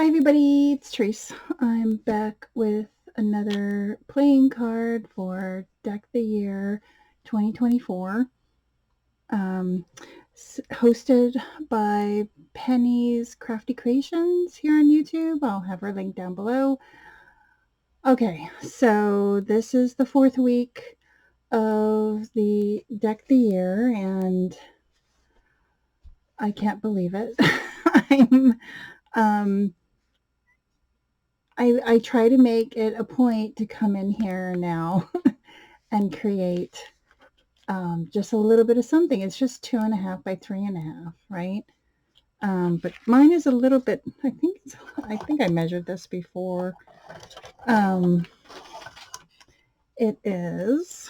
Hi everybody, it's Tereese. I'm back with another playing card for Deck the Year 2024, um, hosted by Penny's Crafty Creations here on YouTube. I'll have her link down below. Okay, so this is the fourth week of the Deck the Year, and I can't believe it. I'm um, I try to make it a point to come in here now and create just a little bit of something. It's just 2.5 by 3.5, right? But mine is a little bit. I think I measured this before. Um, it is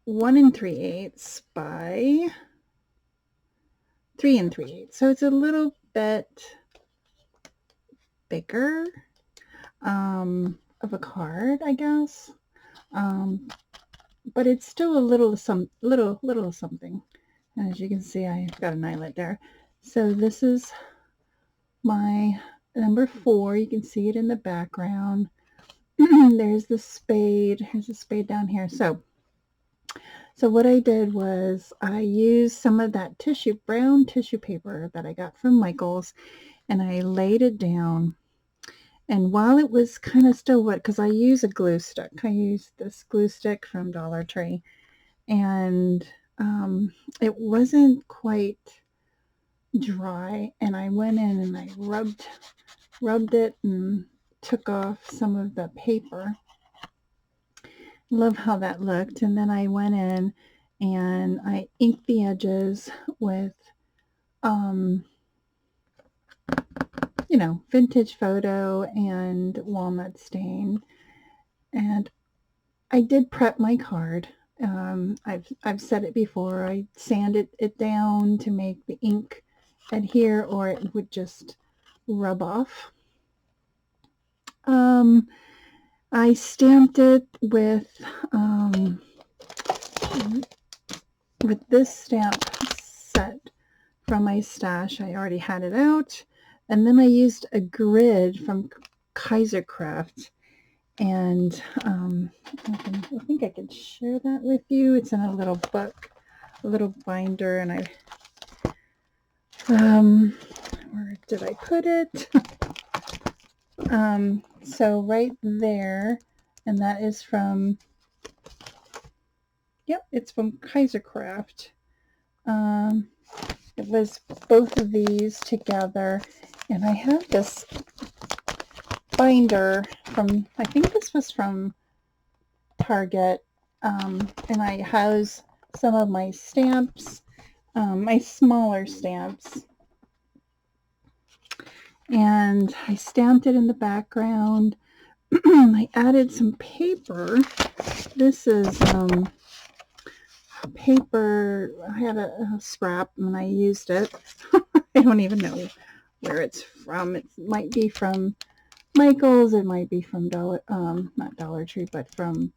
1 3/8 by 3 3/8, so it's a little bit bigger of a card, I guess. But it's still a little something. As you can see, I've got an eyelet there. So this is my number 4. You can see it in the background. There's the spade. There's a spade down here. So what I did was I used some of that brown tissue paper that I got from Michael's, and I laid it down. And while it was kind of still wet, because I use a glue stick. I use this glue stick from Dollar Tree. And it wasn't quite dry, and I went in and I rubbed it and took off some of the paper. Love how that looked. And then I went in and I inked the edges with vintage photo and walnut stain. And I did prep my card. I've said it before. I sanded it down to make the ink adhere, or it would just rub off. I stamped it with this stamp set from my stash. I already had it out, and then I used a grid from Craft. And I think I can share that with you. It's in a little book, a little binder, and where did I put it? So right there, and that is from, it's from Craft. It was both of these together, and I have this binder from, I think this was from Target, and I house some of my stamps, my smaller stamps, and I stamped it in the background. I added some paper. This is paper. I had a scrap and I used it. I don't even know where it's from. It might be from Michael's. It might be from not Dollar Tree, but from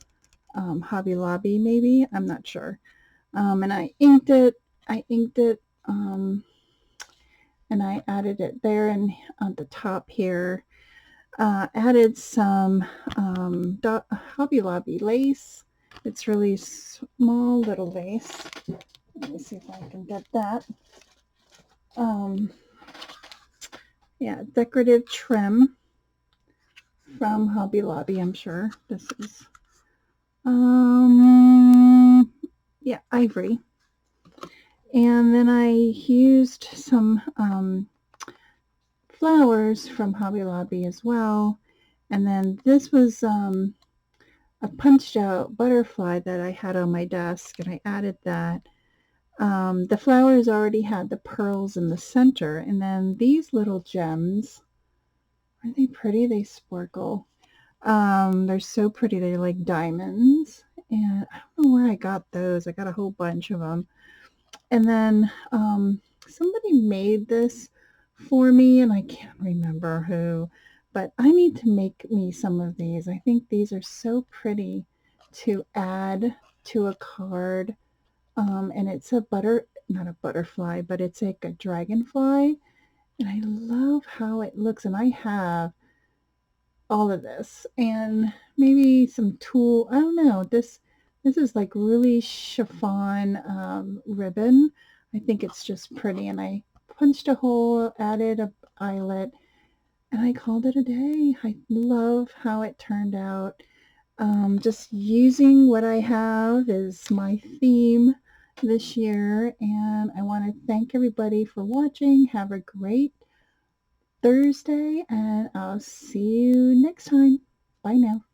Hobby Lobby, maybe. I'm not sure. And I inked it. And I added it there, and on the top here, added some Hobby Lobby lace. It's really small little lace. Let me see if I can get that. Yeah, decorative trim from Hobby Lobby, I'm sure. This is, yeah, ivory. And then I used some flowers from Hobby Lobby as well. And then this was a punched out butterfly that I had on my desk, and I added that. The flowers already had the pearls in the center, and then these little gems, are they pretty? They sparkle. They're so pretty. They're like diamonds, and I don't know where I got those. I got a whole bunch of them. And then somebody made this for me, and I can't remember who, but I need to make me some of these. I think these are so pretty to add to a card. And it's not a butterfly, but it's like a dragonfly, And I love how it looks. And I have all of this and maybe some tulle. I don't know. This is like really chiffon ribbon. I think it's just pretty. And I punched a hole, added a eyelet, and I called it a day. I love how it turned out. Just using what I have is my theme this year, and I want to thank everybody for watching. Have a great Thursday, and I'll see you next time. Bye now.